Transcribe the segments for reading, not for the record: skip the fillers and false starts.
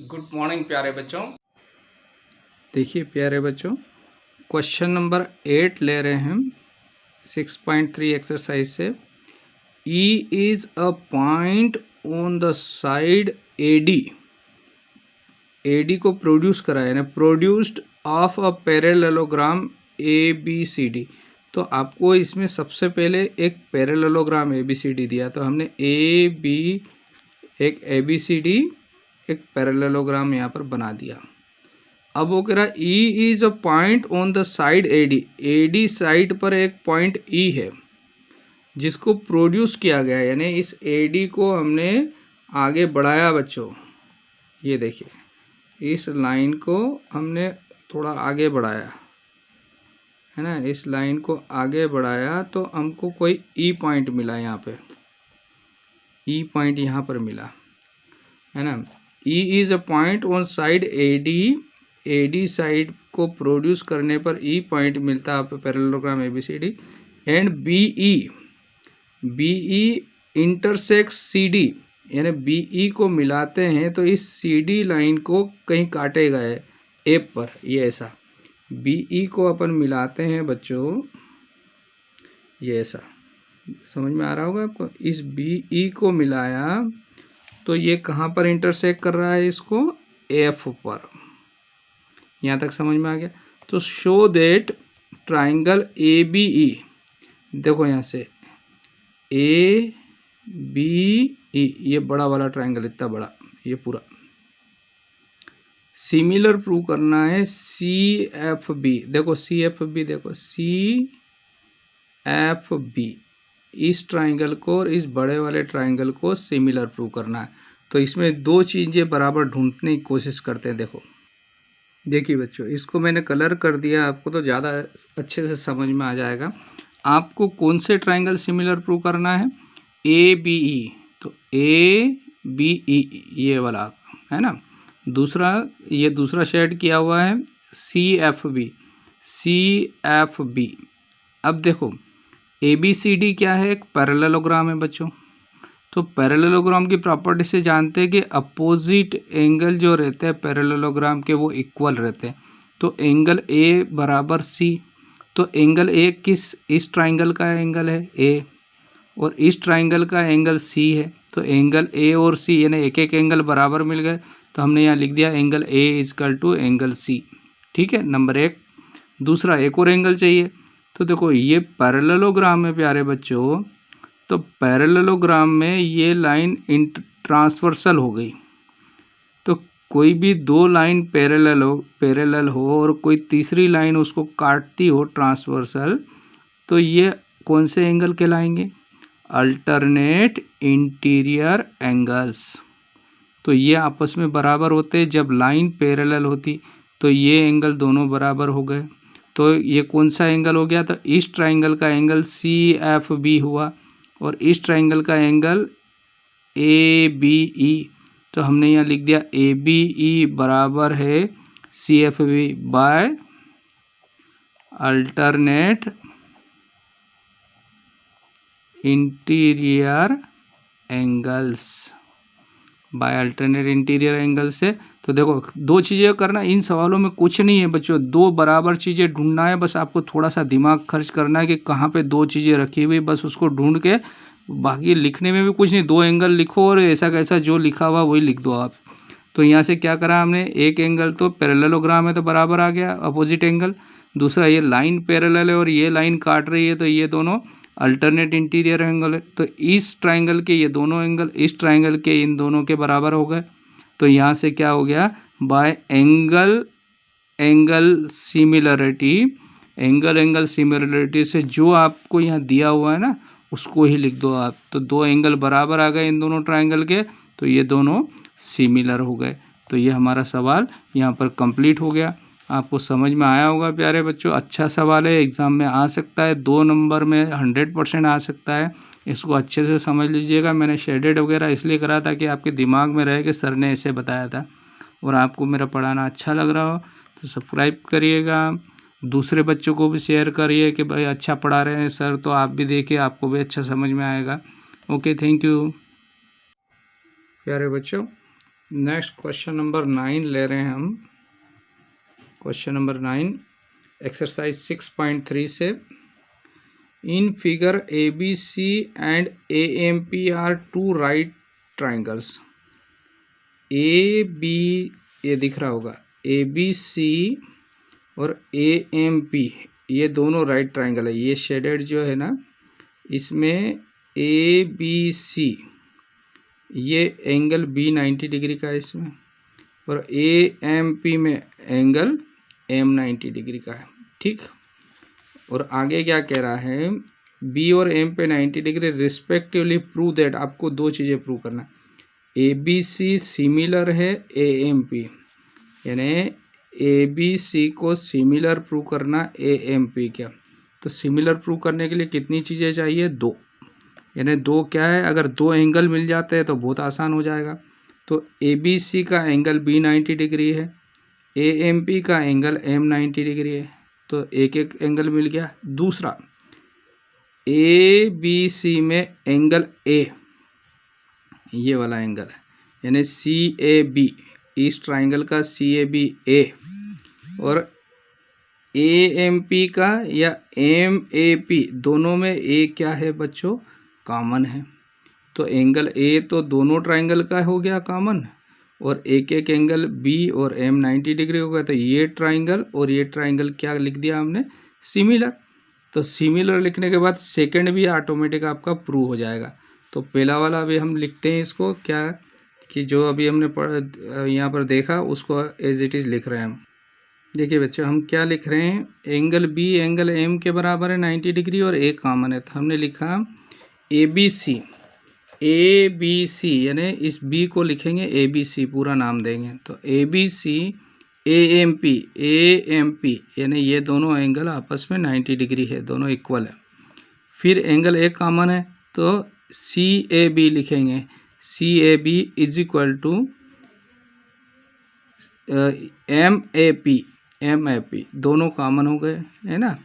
Good morning प्यारे बच्चों। देखिए प्यारे बच्चों, क्वेश्चन नंबर 8 ले रहे हैं हम 6.3 एक्सरसाइज से। E is a point on the side AD को प्रोड्यूस करा है ना, produced of a parallelogram ABCD। तो आपको इसमें सबसे पहले एक पैरेललोग्राम ABCD दिया, तो हमने एक ABCD एक पैरेललोग्राम यहाँ पर बना दिया। अब वो कह रहा E is a point on the side AD side पर एक पॉइंट E है जिसको प्रोड्यूस किया गया है, यानी इस AD को हमने आगे बढ़ाया बच्चों। ये देखिए, इस लाइन को हमने थोड़ा आगे बढ़ाया है ना, इस लाइन को आगे बढ़ाया तो हमको कोई E पॉइंट मिला, यहाँ पे E पॉइंट यहाँ पर मिला है ना। E is a point on side AD side को प्रोड्यूस करने पर E पॉइंट मिलता है आपको parallelogram ABCD। And BE intersect CD, यानी BE को मिलाते हैं तो इस CD लाइन को कहीं काटेगा A पर, ये ऐसा BE को अपन मिलाते हैं बच्चों, ये ऐसा समझ में आ रहा होगा आपको। इस BE को मिलाया तो ये कहाँ पर इंटरसेक्ट कर रहा है, इसको F पर। यहाँ तक समझ में आ गया। तो शो दैट ट्राइंगल ABE, देखो यहाँ से ABE, ये बड़ा वाला ट्राइंगल, इतना बड़ा, ये पूरा सिमिलर प्रूव करना है CFB। देखो CFB, देखो CFB, इस ट्राइंगल को और इस बड़े वाले ट्राइंगल को सिमिलर प्रूव करना है। तो इसमें दो चीज़ें बराबर ढूंढने की कोशिश करते हैं। देखिए बच्चों, इसको मैंने कलर कर दिया आपको तो ज़्यादा अच्छे से समझ में आ जाएगा। आपको कौन से ट्राइंगल सिमिलर प्रूव करना है, ABE, तो ABE ये वाला है ना। दूसरा, ये दूसरा शेड किया हुआ है CFB। अब देखो ABCD क्या है, एक पैरेललोग्राम है बच्चों। तो पैरेललोग्राम की प्रॉपर्टी से जानते हैं कि अपोजिट एंगल जो रहते हैं पैरेललोग्राम के वो इक्वल रहते हैं। तो एंगल A बराबर C, तो एंगल A इस ट्राइंगल का एंगल है A और इस ट्राइंगल का एंगल C है। तो एंगल A और C यानी एक एक एंगल बराबर मिल गए, तो हमने यहाँ लिख दिया angle A equal to angle C। ठीक है, नंबर 1। दूसरा, एक और एंगल चाहिए। तो देखो ये पैरेललोग्राम है प्यारे बच्चों, तो पैरेललोग्राम में ये लाइन ट्रांसवर्सल हो गई। तो कोई भी दो लाइन पैरेलल हो और कोई तीसरी लाइन उसको काटती हो ट्रांसवर्सल, तो ये कौन से एंगल कहलाएंगे, अल्टरनेट इंटीरियर एंगल्स। तो ये आपस में बराबर होते हैं जब लाइन पैरेलल होती, तो ये एंगल दोनों बराबर हो गए। तो ये कौन सा एंगल हो गया, तो इस ट्राइंगल का एंगल CFB हुआ और इस ट्राइंगल का एंगल ABE। तो हमने यहाँ लिख दिया ABE बराबर है CFB by alternate interior angles, से। तो देखो दो चीज़ें करना, इन सवालों में कुछ नहीं है बच्चों, दो बराबर चीज़ें ढूंढना है। बस आपको थोड़ा सा दिमाग खर्च करना है कि कहाँ पे दो चीज़ें रखी हुई, बस उसको ढूंढ के, बाकी लिखने में भी कुछ नहीं, दो एंगल लिखो और ऐसा कैसा जो लिखा हुआ वही लिख दो आप। तो यहाँ से क्या करा हमने, एक एंगल तो पैरेललोग्राम है तो बराबर आ गया अपोजिट एंगल। दूसरा, ये लाइन पैरेलल है और ये लाइन काट रही है, तो ये दोनों अल्टरनेट इंटीरियर एंगल है। तो इस ट्राइंगल के ये दोनों एंगल इस ट्राइंगल के इन दोनों के बराबर हो गए। तो यहाँ से क्या हो गया, बाय एंगल सिमिलरिटी से जो आपको यहाँ दिया हुआ है ना उसको ही लिख दो आप। तो दो एंगल बराबर आ गए इन दोनों ट्राइंगल के, तो ये दोनों सिमिलर हो गए। तो ये हमारा सवाल यहाँ पर कंप्लीट हो गया। आपको समझ में आया होगा प्यारे बच्चों, अच्छा सवाल है, एग्ज़ाम में आ सकता है, 2 नंबर में 100% आ सकता है। इसको अच्छे से समझ लीजिएगा। मैंने शेडेड वगैरह इसलिए करा था कि आपके दिमाग में रहे कि सर ने ऐसे बताया था और आपको मेरा पढ़ाना अच्छा लग रहा हो तो सब्सक्राइब करिएगा, दूसरे बच्चों को भी शेयर करिए कि भाई अच्छा पढ़ा रहे हैं सर, तो आप भी देखिए, आपको भी अच्छा समझ में आएगा। ओके, थैंक यू प्यारे बच्चों। नेक्स्ट क्वेश्चन नंबर 9 ले रहे हैं हम। क्वेश्चन नंबर 9 एक्सरसाइज 6.3 से, in figure ABC and AMP are two right triangles. AB ये दिख रहा होगा, ABC और AMP ये दोनों राइट ट्राइंगल है। ये शेडेड जो है ना, इसमें ABC ये एंगल B 90 डिग्री का है इसमें, और AMP में एंगल M 90 डिग्री का है। ठीक, और आगे क्या कह रहा है, B और M पे 90 डिग्री रिस्पेक्टिवली प्रूव दैट। आपको दो चीज़ें प्रूव करना, ABC सिमिलर है AMP, यानी ABC को सिमिलर प्रूव करना AMP क्या। तो सिमिलर प्रूव करने के लिए कितनी चीज़ें चाहिए, दो, यानी दो क्या है, अगर दो एंगल मिल जाते हैं तो बहुत आसान हो जाएगा। तो ABC का एंगल B 90 डिग्री है, AMP का एंगल M 90 डिग्री है, तो एक एक एंगल मिल गया। दूसरा, ABC में एंगल A ये वाला एंगल है, यानी CAB, इस ट्राइंगल का CAB A, और AMP का या MAP दोनों में A क्या है बच्चों, कॉमन है। तो एंगल A तो दोनों ट्राइंगल का हो गया कॉमन, और एक एक एंगल B और M 90 डिग्री हो गया। तो ये ट्राइंगल और ये ट्राइंगल क्या लिख दिया हमने, सिमिलर। तो सिमिलर लिखने के बाद सेकंड भी ऑटोमेटिक आपका प्रूव हो जाएगा। तो पहला वाला अभी हम लिखते हैं इसको क्या, कि जो अभी हमने यहाँ पर देखा उसको एज इट इज़ लिख रहे हैं हम। देखिए बच्चों, हम क्या लिख रहे हैं, एंगल B एंगल M के बराबर है 90 डिग्री और A कॉमन है। तो हमने लिखा ABC यानी इस B को लिखेंगे ABC, पूरा नाम देंगे। तो ABC AMP यानी ये दोनों एंगल आपस में 90 डिग्री है, दोनों इक्वल है। फिर एंगल A कॉमन है तो CAB लिखेंगे, CAB is equal to MAP, दोनों कॉमन हो गए है ना।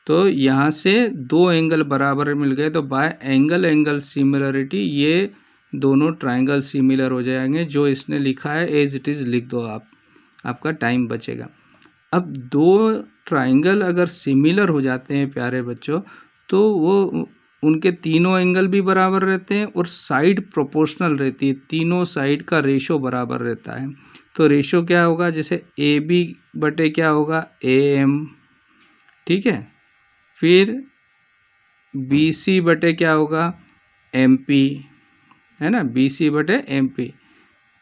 तो यहाँ से दो एंगल बराबर मिल गए, तो बाय एंगल सिमिलरिटी ये दोनों ट्राइंगल सिमिलर हो जाएंगे। जो इसने लिखा है एज इट इज़ लिख दो आप, आपका टाइम बचेगा। अब दो ट्राइंगल अगर सिमिलर हो जाते हैं प्यारे बच्चों, तो वो उनके तीनों एंगल भी बराबर रहते हैं और साइड प्रोपोर्शनल रहती है, तीनों साइड का रेशो बराबर रहता है। तो रेशो क्या होगा, जैसे AB बटे क्या होगा, AM, ठीक है। फिर BC बटे क्या होगा, MP, है ना, BC बटे MP।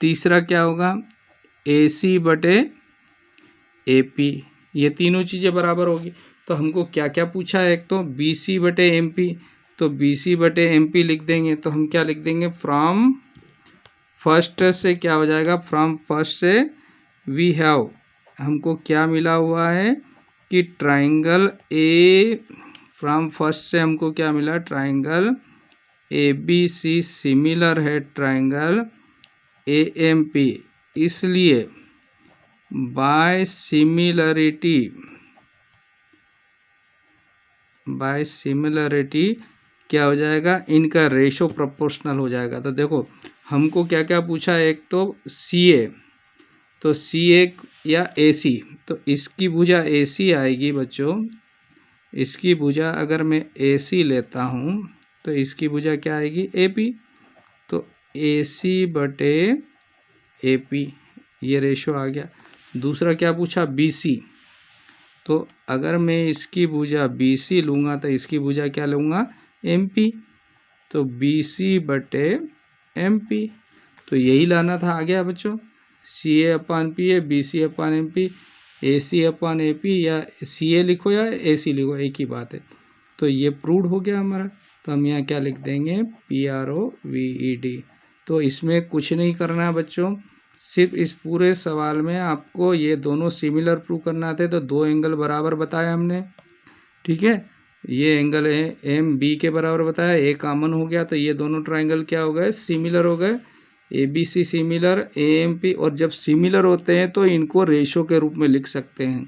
तीसरा क्या होगा, AC बटे AP, ये तीनों चीज़ें बराबर होगी। तो हमको क्या क्या पूछा है, एक तो BC बटे MP, तो BC बटे MP लिख देंगे। तो हम क्या लिख देंगे, फ्रॉम फर्स्ट से क्या हो जाएगा, फ्रॉम फर्स्ट से वी हैव, हमको क्या मिला हुआ है कि ट्राइंगल A, फ्रॉम फर्स्ट से हमको क्या मिला, ट्राइंगल ABC सिमिलर है ट्राइंगल AMP, इसलिए बाय सिमिलरिटी क्या हो जाएगा, इनका रेशो प्रोपोर्शनल हो जाएगा। तो देखो हमको क्या क्या पूछा है, एक तो CA, तो CA या AC, तो इसकी भुजा AC आएगी बच्चों। इसकी भुजा अगर मैं AC लेता हूँ तो इसकी भुजा क्या आएगी, AP। तो AC बटे AP ये रेशो आ गया। दूसरा क्या पूछा, BC, तो अगर मैं इसकी भुजा BC लूँगा तो इसकी भुजा क्या लूँगा, MP, तो BC बटे MP। तो यही लाना था, आ गया बच्चों। CA अपान P है, BC अपान MP, AC अपान AP, या CA लिखो या AC लिखो, एक ही बात है। तो ये प्रूव्ड हो गया हमारा। तो हम यहाँ क्या लिख देंगे, PROVED। तो इसमें कुछ नहीं करना है बच्चों, सिर्फ इस पूरे सवाल में आपको ये दोनों सिमिलर प्रूव करना थे। तो दो एंगल बराबर बताया हमने, ठीक है। ये एंगल है MB के बराबर बताया, A कॉमन हो गया, तो ये दोनों ट्राइंगल क्या हो गए, सिमिलर हो गए। ABC सिमिलर, AMP, और जब सिमिलर होते हैं तो इनको रेशो के रूप में लिख सकते हैं,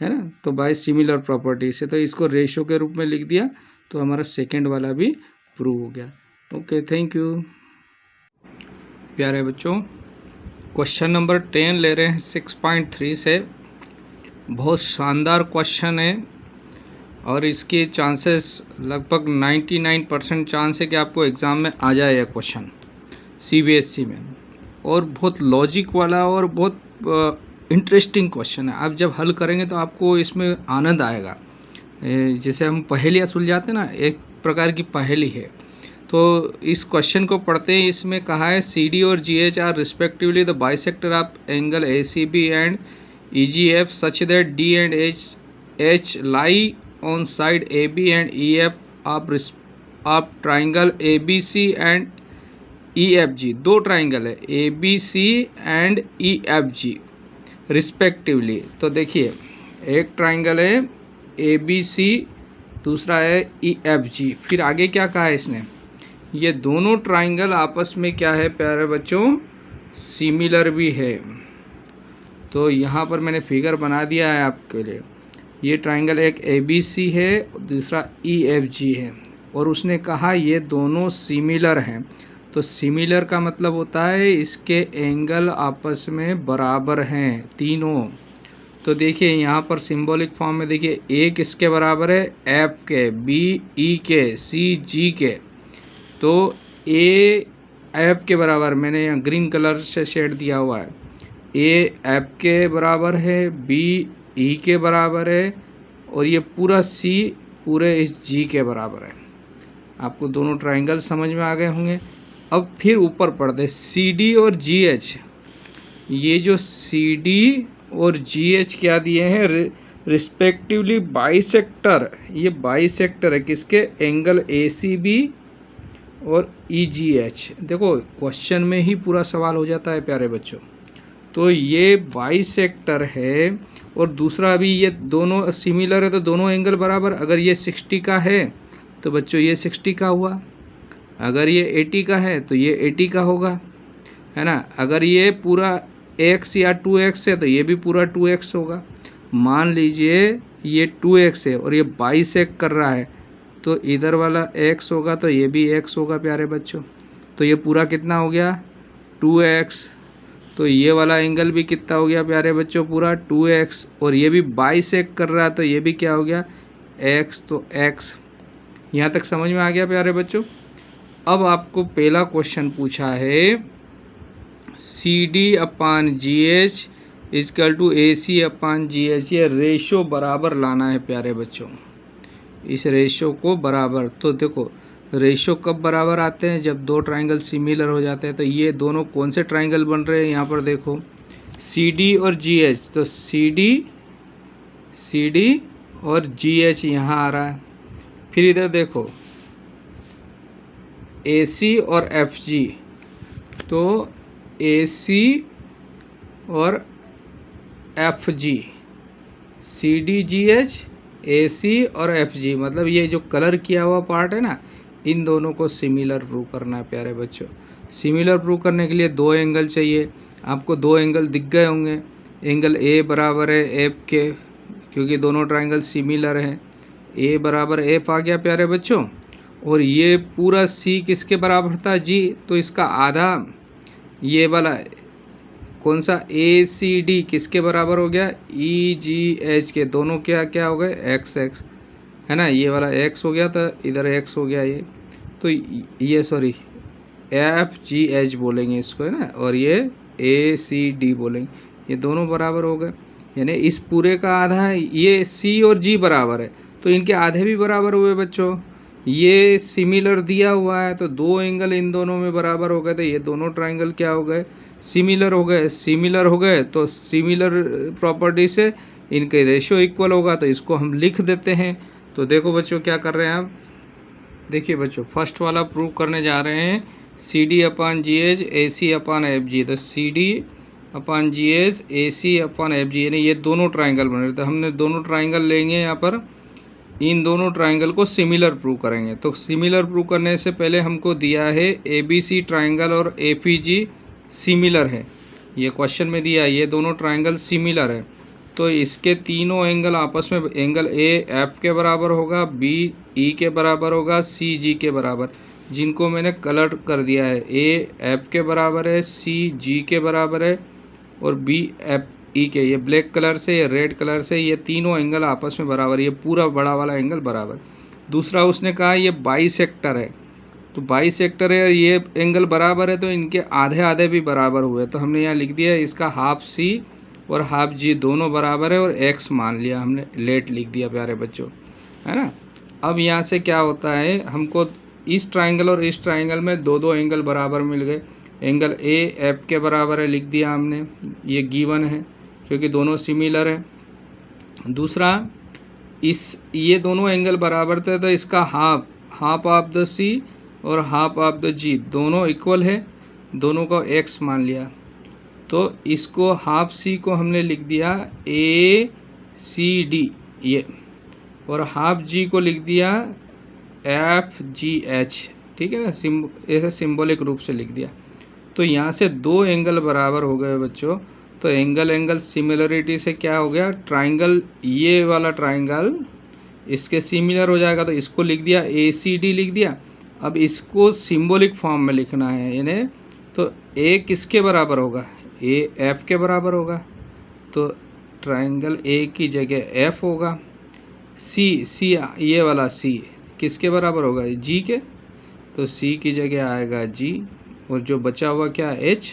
है ना। तो बाय सिमिलर प्रॉपर्टी से, तो इसको रेशो के रूप में लिख दिया, तो हमारा सेकंड वाला भी प्रूव हो गया। ओके, थैंक यू प्यारे बच्चों। क्वेश्चन नंबर 10 ले रहे हैं 6.3 से। बहुत शानदार क्वेश्चन है और इसके चांसेस लगभग 99% चांस है कि आपको एग्ज़ाम में आ जाए यह क्वेश्चन CBSE में, और बहुत लॉजिक वाला और बहुत इंटरेस्टिंग क्वेश्चन है। आप जब हल करेंगे तो आपको इसमें आनंद आएगा। जैसे हम पहेलियाँ सुलझाते ना, एक प्रकार की पहेली है। तो इस क्वेश्चन को पढ़ते ही इसमें कहा है CD और GH are respectively the bisector of angle ACB and EGF such that D and H lie on side AB and EF of triangle ABC and EFG। दो ट्राइंगल है ABC एंड EFG रिस्पेक्टिवली। तो देखिए, एक triangle है ABC, दूसरा है EFG। फिर आगे क्या कहा है इसने, ये दोनों ट्राइंगल आपस में क्या है प्यारे बच्चों, सिमिलर भी है। तो यहाँ पर मैंने फिगर बना दिया है आपके लिए। ये ट्राइंगल एक ABC है, दूसरा EFG है, और उसने कहा ये दोनों सिमिलर हैं। तो सिमिलर का मतलब होता है इसके एंगल आपस में बराबर हैं तीनों। तो देखिए यहाँ पर सिंबॉलिक फॉर्म में देखिए, A किसके बराबर है, F के, B E के, C G के। तो A F के बराबर, मैंने यहाँ ग्रीन कलर से शेड दिया हुआ है, A F के बराबर है, B E के बराबर है, और ये पूरा C पूरे इस G के बराबर है। आपको दोनों ट्राइंगल समझ में आ गए होंगे। अब फिर ऊपर पढ़ते CD और GH। ये जो CD और GH क्या दिए हैं, रिस्पेक्टिवली बाइसेक्टर। ये बाइसेक्टर है किसके, एंगल ACB और EGH। देखो क्वेश्चन में ही पूरा सवाल हो जाता है प्यारे बच्चों। तो ये बाइसेक्टर है, और दूसरा भी ये दोनों सिमिलर है, तो दोनों एंगल बराबर। अगर ये 60 का है तो बच्चों ये 60 का हुआ, अगर ये 80 का है तो ये 80 का होगा, है ना। अगर ये पूरा x या 2x है तो ये भी पूरा 2x होगा। मान लीजिए ये 2x है और ये बाइसेक्ट कर रहा है, तो इधर वाला x होगा तो ये भी x होगा प्यारे बच्चों। तो ये पूरा कितना हो गया, 2x। तो ये वाला एंगल भी कितना हो गया प्यारे बच्चों, पूरा 2x। और ये भी बाइसेक्ट कर रहा है तो ये भी क्या हो गया, x। तो x। यहाँ तक समझ में आ गया प्यारे बच्चों। अब आपको पहला क्वेश्चन पूछा है CD/GH इजकल टू AC/GH। ये रेशो बराबर लाना है प्यारे बच्चों, इस रेशो को बराबर। तो देखो रेशो कब बराबर आते हैं, जब दो ट्राइंगल सिमिलर हो जाते हैं। तो ये दोनों कौन से ट्राइंगल बन रहे हैं, यहाँ पर देखो CD और GH। तो CD और GH यहाँ आ रहा है। फिर इधर देखो AC और FG। तो AC और FG, CDGH, AC और FG। मतलब ये जो कलर किया हुआ पार्ट है ना, इन दोनों को सिमिलर प्रूव करना है प्यारे बच्चों। सिमिलर प्रूव करने के लिए दो एंगल चाहिए। आपको दो एंगल दिख गए होंगे। एंगल A बराबर है F के, क्योंकि दोनों ट्राइंगल सिमिलर हैं। A बराबर F आ गया प्यारे बच्चों। और ये पूरा C किसके बराबर था, G। तो इसका आधा ये वाला कौन सा, ACD किसके बराबर हो गया, EGH के। दोनों क्या क्या हो गए, x, है ना। ये वाला x हो गया तो इधर x हो गया ये। तो ये सॉरी FGH बोलेंगे इसको, है ना। और ये ACD बोलेंगे। ये दोनों बराबर हो गए, यानी इस पूरे का आधा है। ये C और G बराबर है तो इनके आधे भी बराबर हुए बच्चों। ये सिमिलर दिया हुआ है तो दो एंगल इन दोनों में बराबर हो गए, तो ये दोनों ट्राइंगल क्या हो गए, सिमिलर हो गए। सिमिलर हो गए तो सिमिलर प्रॉपर्टी से इनके रेशियो इक्वल होगा, तो इसको हम लिख देते हैं। तो देखो बच्चों क्या कर रहे हैं आप, देखिए बच्चों फर्स्ट वाला प्रूव करने जा रहे हैं CD/GH AC/FG। तो CD/GH AC/FG, यानी ये दोनों ट्राइंगल बन रहे। तो हमने दोनों ट्राइंगल लेंगे, यहाँ पर इन दोनों ट्राइंगल को सिमिलर प्रूव करेंगे। तो सिमिलर प्रूव करने से पहले हमको दिया है ABC ट्राइंगल और APG सिमिलर है। ये क्वेश्चन में दिया है, ये दोनों ट्राइंगल सिमिलर है। तो इसके तीनों एंगल आपस में, एंगल A F के बराबर होगा, B E के बराबर होगा, C G के बराबर। जिनको मैंने कलर कर दिया है। ए एफ के बराबर है, सी जी के बराबर है और बी एफ ई के। ये ब्लैक कलर से, ये रेड कलर से, ये तीनों एंगल आपस में बराबर, ये पूरा बड़ा वाला एंगल बराबर। दूसरा उसने कहा ये बाइसेक्टर है, तो बाइसेक्टर है, ये एंगल बराबर है, तो इनके आधे आधे भी बराबर हुए। तो हमने यहाँ लिख दिया इसका हाफ सी और हाफ जी दोनों बराबर है और एक्स मान लिया हमने, लेट लिख दिया प्यारे बच्चों, है ना। अब यहाँ से क्या होता है, हमको इस ट्राइंगल और इस ट्राइंगल में दो दो एंगल बराबर मिल गए। एंगल ए एफ के बराबर है लिख दिया हमने, ये गिवन है क्योंकि दोनों सिमिलर है। दूसरा ये दोनों एंगल बराबर थे, तो इसका हाफ ऑफ द सी और हाफ ऑफ द जी दोनों इक्वल है, दोनों को एक्स मान लिया। तो इसको हाफ सी को हमने लिख दिया ए सी डी ये, और हाफ जी को लिख दिया एफ जी एच, ठीक है ना, ऐसे सिंबॉलिक रूप से लिख दिया। तो यहाँ से दो एंगल बराबर हो गए बच्चों। तो एंगल सिमिलरिटी से क्या हो गया, ट्राइंगल, ये वाला ट्राइंगल इसके सिमिलर हो जाएगा, तो इसको लिख दिया ए सी डी लिख दिया। अब इसको सिंबॉलिक फॉर्म में लिखना है इन्हें, तो ए किसके बराबर होगा, ए एफ के बराबर होगा, तो ट्राइंगल ए की जगह एफ होगा। सी ये वाला सी किसके बराबर होगा, जी के, तो सी की जगह आएगा जी, और जो बचा हुआ क्या एच।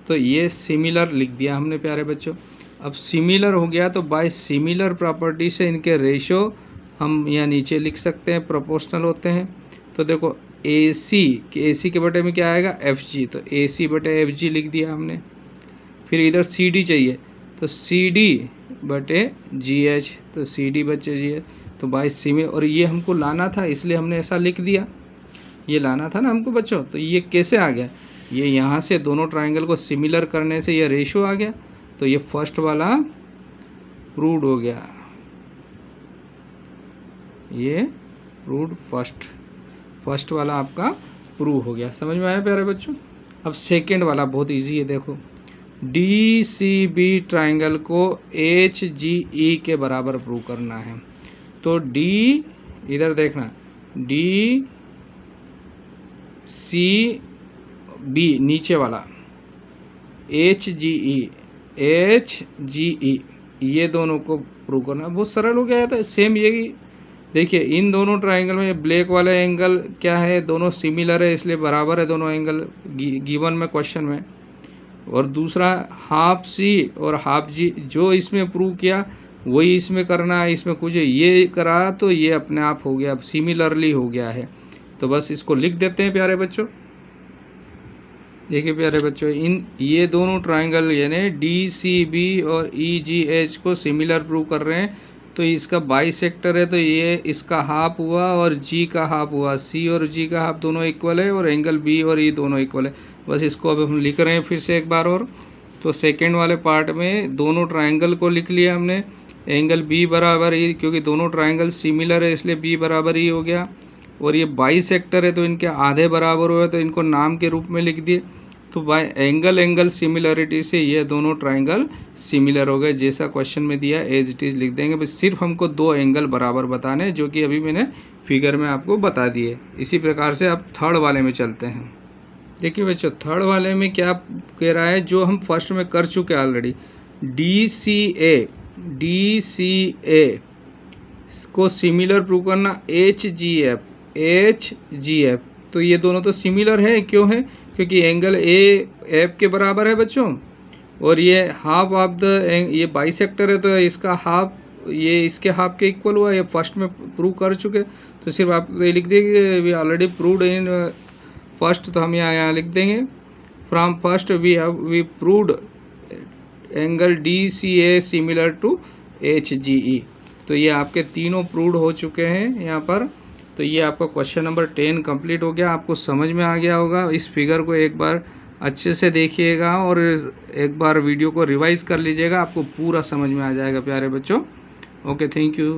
तो ये सिमिलर लिख दिया हमने प्यारे बच्चों। अब सिमिलर हो गया तो बाय सिमिलर प्रॉपर्टी से इनके रेशो हम यहाँ नीचे लिख सकते हैं, प्रोपोर्शनल होते हैं। तो देखो ए सी के बटे में क्या आएगा एफ जी, तो ए सी बटे एफ जी लिख दिया हमने। फिर इधर सी डी चाहिए, तो सी डी बटे जी एच, तो सी डी बटे जी एच। तो बाय सिमिलर, और ये हमको लाना था इसलिए हमने ऐसा लिख दिया, ये लाना था ना हमको बच्चों। तो ये कैसे आ गया, ये यहाँ से दोनों ट्राइंगल को सिमिलर करने से ये रेशो आ गया। तो ये फर्स्ट वाला प्रूव्ड हो गया, ये प्रूव्ड फर्स्ट वाला आपका प्रूव हो गया। समझ में आया प्यारे बच्चों। अब सेकेंड वाला बहुत इजी है, देखो डी सी बी ट्राइंगल को एच जी ई के बराबर प्रूव करना है। तो डी, इधर देखना, डी सी बी नीचे वाला, एच जी ई ये दोनों को प्रूव करना, बहुत सरल हो गया था। सेम यही देखिए, इन दोनों ट्राइंगल में ब्लैक वाला एंगल क्या है, दोनों सिमिलर है इसलिए बराबर है दोनों एंगल गिवन में क्वेश्चन में। और दूसरा हाफ सी और हाफ जी, जो इसमें प्रूव किया वही इसमें करना है, इसमें कुछ ये करा तो ये अपने आप हो गया, अब सिमिलरली हो गया है। तो बस इसको लिख देते हैं प्यारे बच्चों। देखिए प्यारे बच्चों, ये दोनों ट्राइंगल यानी डी सी बी और ई जी एच को सिमिलर प्रूव कर रहे हैं। तो इसका बाइसेक्टर है, तो ये इसका हाफ हुआ और जी का हाफ हुआ, सी और जी का हाफ दोनों इक्वल है, और एंगल बी और ई दोनों इक्वल है। बस इसको अब हम लिख रहे हैं फिर से एक बार और। तो सेकेंड वाले पार्ट में दोनों ट्राइंगल को लिख लिया हमने, एंगल बी बराबर ई, क्योंकि दोनों ट्राइंगल सिमिलर है इसलिए बी बराबर ई हो गया। और ये बाइसेक्टर है तो इनके आधे बराबर हुए, तो इनको नाम के रूप में लिख दिए। तो बाय एंगल सिमिलरिटी से ये दोनों ट्राइंगल सिमिलर हो गए, जैसा क्वेश्चन में दिया एज इट इज़ लिख देंगे। बस सिर्फ हमको दो एंगल बराबर बताने, जो कि अभी मैंने फिगर में आपको बता दिए। इसी प्रकार से अब थर्ड वाले में चलते हैं। देखिए बच्चों, थर्ड वाले में क्या कह रहा है, जो हम फर्स्ट में कर चुके हैं ऑलरेडी, डी सी ए को सिमिलर प्रूव करना एच जी एफ। तो ये दोनों तो सिमिलर है, क्यों है, क्योंकि एंगल ए एफ के बराबर है बच्चों, और ये हाफ ऑफ द, ये बाइसेक्टर है तो इसका हाफ ये इसके हाफ के इक्वल हुआ, ये फर्स्ट में प्रूव कर चुके। तो सिर्फ आप ये लिख देंगे we already proved in first, तो हम यहाँ लिख देंगे from first we proved angle D C A similar to H G E. तो ये आपके तीनों प्रूव्ड हो चुके हैं यहाँ पर। तो ये आपका क्वेश्चन नंबर 10 कंप्लीट हो गया। आपको समझ में आ गया होगा। इस फिगर को एक बार अच्छे से देखिएगा और एक बार वीडियो को रिवाइज कर लीजिएगा, आपको पूरा समझ में आ जाएगा प्यारे बच्चों। Okay, thank you.